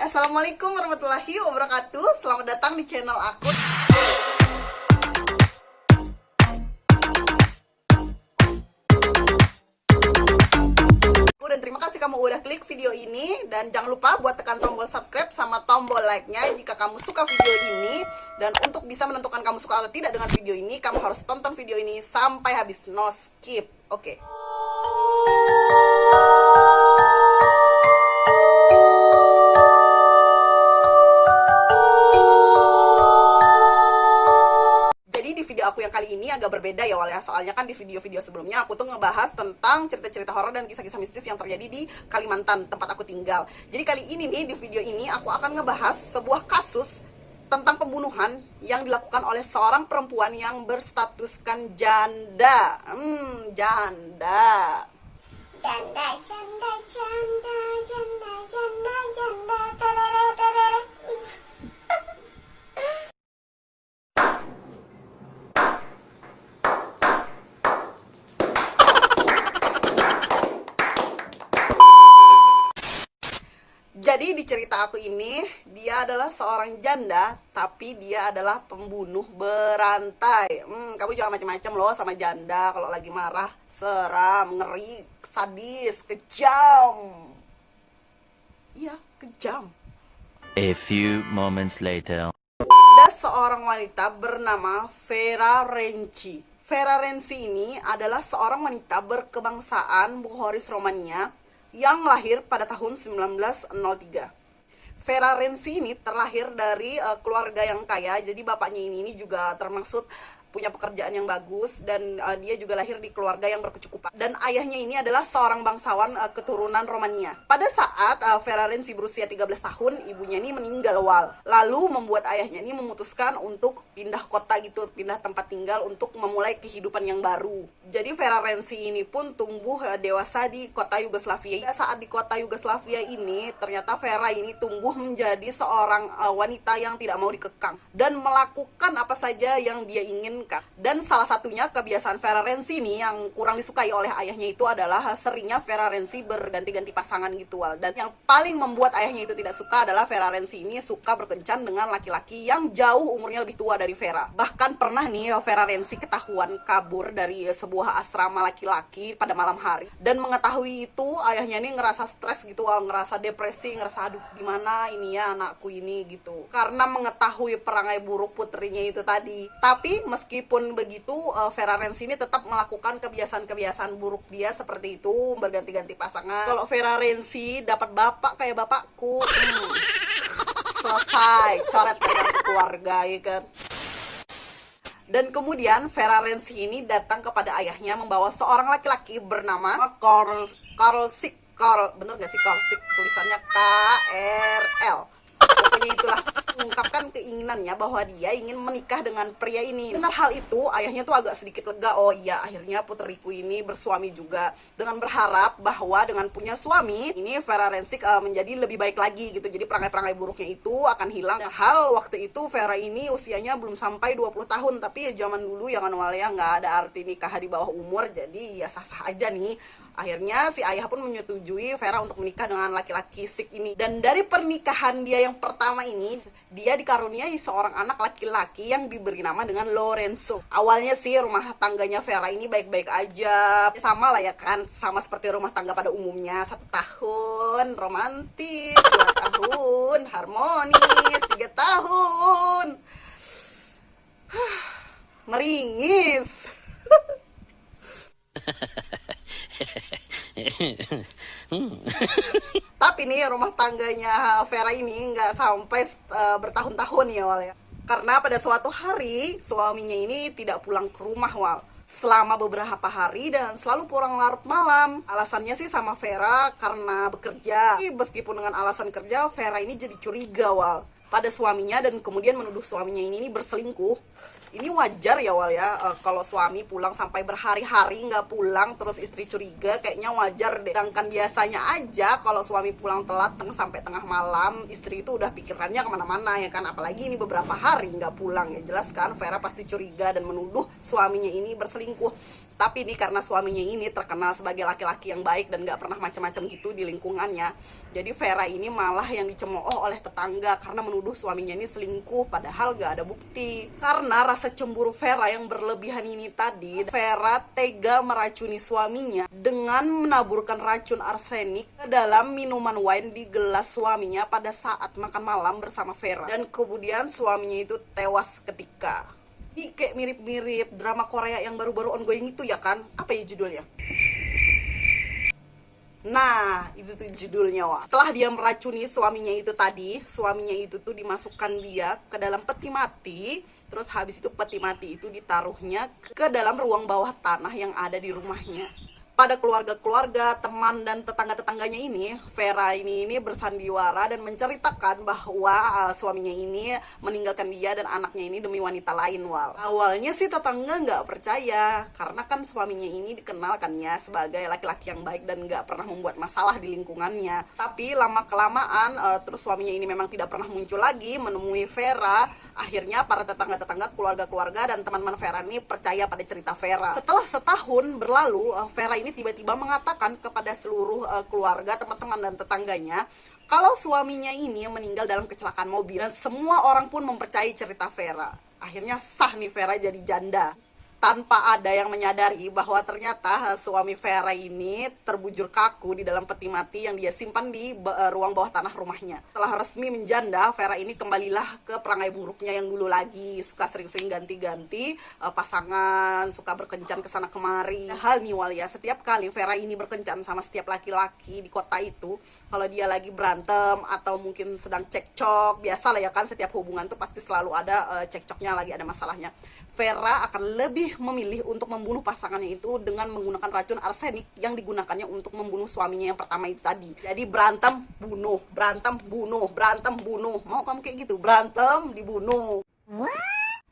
Assalamualaikum warahmatullahi wabarakatuh. Selamat datang di channel aku. Dan terima kasih kamu udah klik video ini. Dan jangan lupa buat tekan tombol subscribe sama tombol like-nya jika kamu suka video ini. Dan untuk bisa menentukan kamu suka atau tidak dengan video ini, kamu harus tonton video ini sampai habis, no skip. Oke. Aku yang kali ini agak berbeda ya ya, soalnya kan di video-video sebelumnya aku tuh ngebahas tentang cerita-cerita horor dan kisah-kisah mistis yang terjadi di Kalimantan, tempat aku tinggal. Jadi kali ini nih, di video ini aku akan ngebahas sebuah kasus tentang pembunuhan yang dilakukan oleh seorang perempuan yang berstatuskan janda. Janda. Janda, janda, janda, janda, janda, janda, tarara, tarara. Jadi di cerita aku ini, dia adalah seorang janda, tapi dia adalah pembunuh berantai. Kamu jangan macam-macam loh sama janda kalau lagi marah. Seram, ngeri, sadis, kejam. Iya, kejam. A few moments later. Ada seorang wanita bernama Vera Renci. Vera Renci ini adalah seorang wanita berkebangsaan Bohoris Romania yang lahir pada tahun 1903. Vera Renci ini terlahir dari keluarga yang kaya, jadi bapaknya ini juga termaksud punya pekerjaan yang bagus, dan dia juga lahir di keluarga yang berkecukupan. Dan ayahnya ini adalah seorang bangsawan keturunan Romania. Pada saat Vera Renci berusia 13 tahun, ibunya ini meninggal wal. Lalu membuat ayahnya ini memutuskan untuk pindah kota gitu, pindah tempat tinggal untuk memulai kehidupan yang baru. Jadi Vera Renci ini pun tumbuh dewasa di kota Yugoslavia. Saat di kota Yugoslavia ini, ternyata Vera ini tumbuh menjadi seorang wanita yang tidak mau dikekang dan melakukan apa saja yang dia inginkan. Dan salah satunya kebiasaan Vera Renci ini yang kurang disukai oleh ayahnya itu adalah seringnya Vera Renci berganti-ganti pasangan gitu wal. Dan yang paling membuat ayahnya itu tidak suka adalah Vera Renci ini suka berkencan dengan laki-laki yang jauh umurnya lebih tua dari Vera. Bahkan pernah nih Vera Renci ketahuan kabur dari sebuah asrama laki-laki pada malam hari. Dan mengetahui itu, ayahnya ini ngerasa stres gitu wal, ngerasa depresi, ngerasa aduh gimana ini ya anakku ini gitu. Karena mengetahui perangai buruk putrinya itu tadi. Tapi meskipun begitu, Vera Renci ini tetap melakukan kebiasaan-kebiasaan buruk dia seperti itu, berganti-ganti pasangan. Kalau Vera Renci dapat bapak kayak bapakku, selesai, coret dari keluarga ya kan. Dan kemudian Vera Renci ini datang kepada ayahnya membawa seorang laki-laki bernama Karolsik. Bener gak sih Karolsik? Tulisannya KRL. Pokoknya itulah, mengungkapkan keinginannya bahwa dia ingin menikah dengan pria ini. Dengar hal itu, ayahnya tuh agak sedikit lega. Oh iya, akhirnya puteriku ini bersuami juga. Dengan berharap bahwa dengan punya suami, ini Vera Renci menjadi lebih baik lagi gitu. Jadi perangai-perangai buruknya itu akan hilang. Hal waktu itu Vera ini usianya belum sampai 20 tahun. Tapi ya zaman dulu ya kan ya, nggak ada arti nikah di bawah umur. Jadi ya sah-sah aja nih. Akhirnya si ayah pun menyetujui Vera untuk menikah dengan laki-laki Sik ini. Dan dari pernikahan dia yang pertama ini, dia dikaruniai seorang anak laki-laki yang diberi nama dengan Lorenzo. Awalnya sih rumah tangganya Vera ini baik-baik aja. Sama lah ya kan, sama seperti rumah tangga pada umumnya. 1 tahun romantis, 2 tahun harmonis, 3 tahun meringis. Tapi nih rumah tangganya Vera ini nggak sampai bertahun-tahun ya wal ya. Karena pada suatu hari suaminya ini tidak pulang ke rumah wal selama beberapa hari dan selalu pulang larut malam. Alasannya sih sama Vera karena bekerja. Meskipun dengan alasan kerja, Vera ini jadi curiga wal pada suaminya dan kemudian menuduh suaminya ini berselingkuh. Ini wajar ya wal ya, kalau suami pulang sampai berhari-hari nggak pulang terus istri curiga, kayaknya wajar deh. Sedangkan biasanya aja kalau suami pulang telat sampai tengah malam, istri itu udah pikirannya kemana-mana ya kan. Apalagi ini beberapa hari nggak pulang, ya jelas kan Vera pasti curiga dan menuduh suaminya ini berselingkuh. Tapi nih karena suaminya ini terkenal sebagai laki-laki yang baik dan gak pernah macam-macam gitu di lingkungannya, jadi Vera ini malah yang dicemooh oleh tetangga karena menuduh suaminya ini selingkuh padahal gak ada bukti. Karena rasa cemburu Vera yang berlebihan ini tadi, Vera tega meracuni suaminya dengan menaburkan racun arsenik ke dalam minuman wine di gelas suaminya pada saat makan malam bersama Vera. Dan kemudian suaminya itu tewas seketika. Ini kayak mirip-mirip drama Korea yang baru-baru ongoing itu ya kan? Apa ya judulnya? Nah, itu tuh judulnya, wah. Setelah dia meracuni suaminya itu tadi, suaminya itu tuh dimasukkan dia ke dalam peti mati. Terus habis itu peti mati itu ditaruhnya ke dalam ruang bawah tanah yang ada di rumahnya. Pada keluarga-keluarga, teman dan tetangga-tetangganya ini, Vera ini bersandiwara dan menceritakan bahwa suaminya ini meninggalkan dia dan anaknya ini demi wanita lain, wal. Awalnya sih tetangga nggak percaya, karena kan suaminya ini dikenal kan ya sebagai laki-laki yang baik dan nggak pernah membuat masalah di lingkungannya. Tapi lama-kelamaan, terus suaminya ini memang tidak pernah muncul lagi menemui Vera. Akhirnya para tetangga-tetangga, keluarga-keluarga dan teman-teman Vera ini percaya pada cerita Vera. Setelah setahun berlalu, Vera ini tiba-tiba mengatakan kepada seluruh keluarga, teman-teman dan tetangganya kalau suaminya ini meninggal dalam kecelakaan mobil, dan semua orang pun mempercayai cerita Vera. Akhirnya sah nih Vera jadi janda, tanpa ada yang menyadari bahwa ternyata suami Vera ini terbujur kaku di dalam peti mati yang dia simpan di ruang bawah tanah rumahnya. Setelah resmi menjanda, Vera ini kembalilah ke perangai buruknya yang dulu lagi, suka sering-sering ganti-ganti pasangan, suka berkencan kesana kemari. Hal nih wal ya, setiap kali Vera ini berkencan sama setiap laki-laki di kota itu, kalau dia lagi berantem atau mungkin sedang cekcok, biasalah ya kan, setiap hubungan tuh pasti selalu ada cekcoknya, lagi ada masalahnya. Vera akan lebih memilih untuk membunuh pasangannya itu dengan menggunakan racun arsenik yang digunakannya untuk membunuh suaminya yang pertama itu tadi. Jadi berantem, bunuh, berantem, bunuh, berantem, bunuh. Mau kamu kayak gitu? Berantem, dibunuh.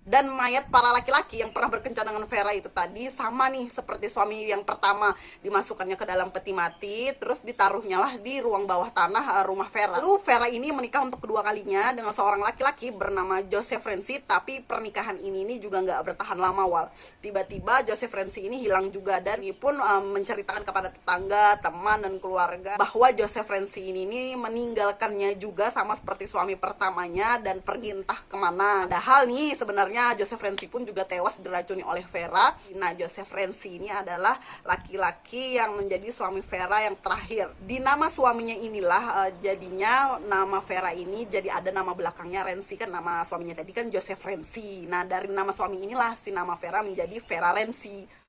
Dan mayat para laki-laki yang pernah berkencan dengan Vera itu tadi sama nih seperti suami yang pertama, dimasukkannya ke dalam peti mati, terus ditaruhnya lah di ruang bawah tanah rumah Vera. Lalu Vera ini menikah untuk kedua kalinya dengan seorang laki-laki bernama Joseph Renzi, tapi pernikahan ini juga nggak bertahan lama, wal. Tiba-tiba Joseph Renzi ini hilang juga, dan ini pun menceritakan kepada tetangga, teman dan keluarga bahwa Joseph Renzi ini meninggalkannya juga sama seperti suami pertamanya dan pergi entah kemana. Padahal nih sebenarnya Joseph Renzi pun juga tewas diracuni oleh Vera. Nah, Joseph Renzi ini adalah laki-laki yang menjadi suami Vera yang terakhir. Di nama suaminya inilah jadinya nama Vera ini jadi ada nama belakangnya Renzi, kan nama suaminya tadi kan Joseph Renzi. Nah, dari nama suami inilah si nama Vera menjadi Vera Renzi.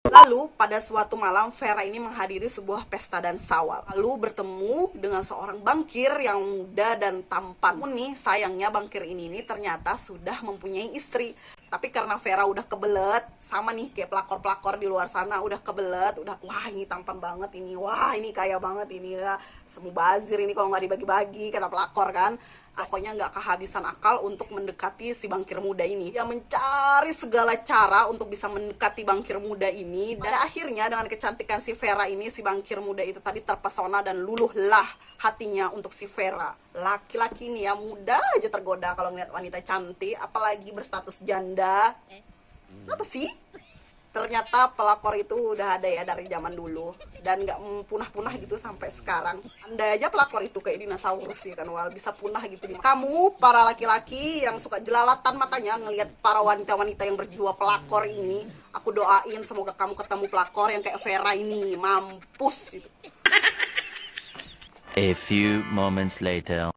Lalu pada suatu malam Vera ini menghadiri sebuah pesta dan sawal, lalu bertemu dengan seorang bankir yang muda dan tampan. Namun nih sayangnya bankir ini ternyata sudah mempunyai istri. Tapi karena Vera udah kebelet, sama nih kayak pelakor-pelakor di luar sana, udah kebelet, udah wah ini tampan banget ini, wah ini kaya banget ini ya, semubazir ini kalau nggak dibagi-bagi, kata pelakor kan. Pokoknya nggak kehabisan akal untuk mendekati si bankir muda ini. Dia mencari segala cara untuk bisa mendekati bankir muda ini. Dan akhirnya dengan kecantikan si Vera ini, si bankir muda itu tadi terpesona dan luluhlah hatinya untuk si Vera. Laki-laki ini ya muda aja tergoda kalau ngeliat wanita cantik, apalagi berstatus janda. Apa sih? Ternyata pelakor itu udah ada ya dari zaman dulu dan nggak punah-punah gitu sampai sekarang. Andai aja pelakor itu kayak dinosaurus sih kan, wal, bisa punah gitu. Kamu para laki-laki yang suka jelalatan matanya ngelihat para wanita-wanita yang berjiwa pelakor ini, aku doain semoga kamu ketemu pelakor yang kayak Vera ini, mampus gitu. A few moments later.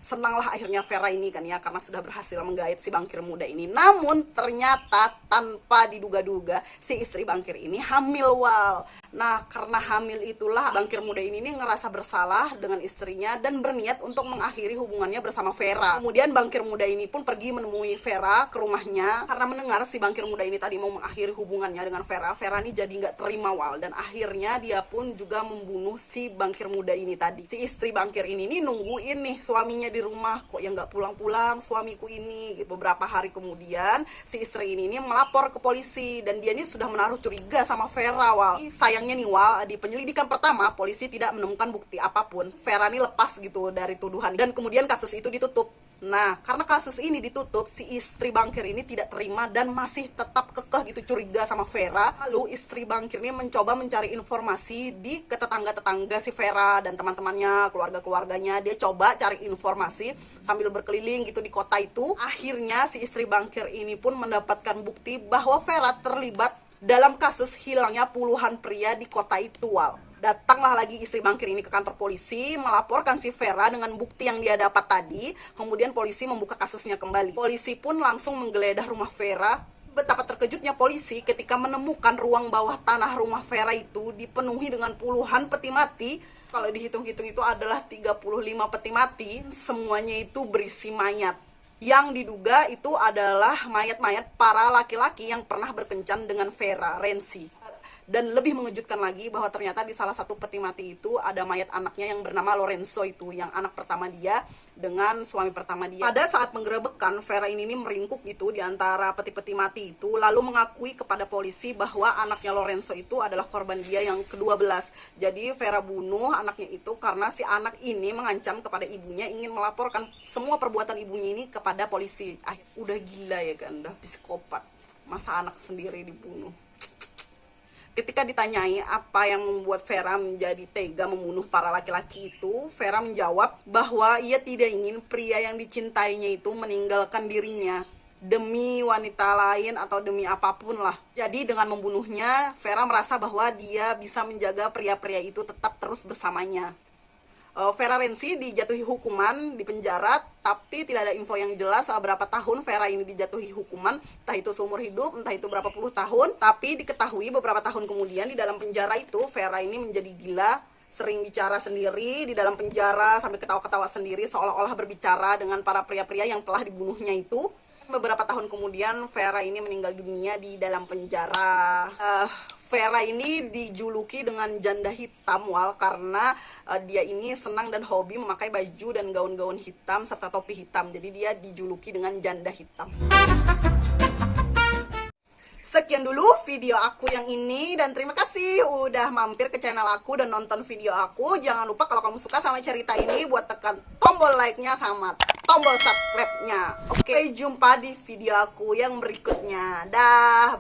Senanglah akhirnya Vera ini kan ya, karena sudah berhasil menggait si bankir muda ini. Namun ternyata tanpa diduga-duga si istri bankir ini hamil, wal. Nah, karena hamil itulah bankir muda ini ngerasa bersalah dengan istrinya dan berniat untuk mengakhiri hubungannya bersama Vera. Kemudian bankir muda ini pun pergi menemui Vera ke rumahnya karena mendengar si bankir muda ini tadi mau mengakhiri hubungannya dengan Vera. Vera ini jadi nggak terima, wal, dan akhirnya dia pun juga membunuh si bankir muda ini tadi. Si istri bankir ini nungguin nih suaminya di rumah, kok yang nggak pulang-pulang suamiku ini gitu. Beberapa hari kemudian si istri ini melapor ke polisi dan dia ini sudah menaruh curiga sama Vera, wal. Sayangnya nih, wal, di penyelidikan pertama polisi tidak menemukan bukti apapun. Vera ini lepas gitu dari tuduhan dan kemudian kasus itu ditutup. Nah, karena kasus ini ditutup, si istri bankir ini tidak terima dan masih tetap kekeh gitu curiga sama Vera. Lalu istri bankir ini mencoba mencari informasi di tetangga-tetangga si Vera dan teman-temannya, keluarga-keluarganya. Dia coba cari informasi sambil berkeliling gitu di kota itu. Akhirnya si istri bankir ini pun mendapatkan bukti bahwa Vera terlibat dalam kasus hilangnya puluhan pria di kota itu. Wow. Datanglah lagi istri bankir ini ke kantor polisi, melaporkan si Vera dengan bukti yang dia dapat tadi. Kemudian polisi membuka kasusnya kembali. Polisi pun langsung menggeledah rumah Vera. Betapa terkejutnya polisi ketika menemukan ruang bawah tanah rumah Vera itu dipenuhi dengan puluhan peti mati. Kalau dihitung-hitung itu adalah 35 peti mati. Semuanya itu berisi mayat. Yang diduga itu adalah mayat-mayat para laki-laki yang pernah berkencan dengan Vera Renzi. Dan lebih mengejutkan lagi bahwa ternyata di salah satu peti mati itu ada mayat anaknya yang bernama Lorenzo itu, yang anak pertama dia dengan suami pertama dia. Pada saat penggerebekan, Vera ini meringkuk gitu di antara peti-peti mati itu, lalu mengakui kepada polisi bahwa anaknya Lorenzo itu adalah korban dia yang ke-12. Jadi Vera bunuh anaknya itu karena si anak ini mengancam kepada ibunya, ingin melaporkan semua perbuatan ibunya ini kepada polisi. Udah gila ya kan, udah psikopat. Masa anak sendiri dibunuh. Ketika ditanyai apa yang membuat Vera menjadi tega membunuh para laki-laki itu, Vera menjawab bahwa ia tidak ingin pria yang dicintainya itu meninggalkan dirinya demi wanita lain atau demi apapun lah. Jadi dengan membunuhnya, Vera merasa bahwa dia bisa menjaga pria-pria itu tetap terus bersamanya. Vera Renzi dijatuhi hukuman di penjara, tapi tidak ada info yang jelas berapa tahun Vera ini dijatuhi hukuman, entah itu seumur hidup, entah itu berapa puluh tahun. Tapi diketahui beberapa tahun kemudian di dalam penjara itu Vera ini menjadi gila, sering bicara sendiri di dalam penjara sambil ketawa-ketawa sendiri seolah-olah berbicara dengan para pria-pria yang telah dibunuhnya itu. Beberapa tahun kemudian Vera ini meninggal dunia di dalam penjara. Vera ini dijuluki dengan janda hitam karena dia ini senang dan hobi memakai baju dan gaun-gaun hitam serta topi hitam. Jadi dia dijuluki dengan janda hitam. Sekian dulu video aku yang ini dan terima kasih udah mampir ke channel aku dan nonton video aku. Jangan lupa kalau kamu suka sama cerita ini buat tekan tombol like-nya sama tombol subscribe-nya. Oke, jumpa di video aku yang berikutnya. Dah.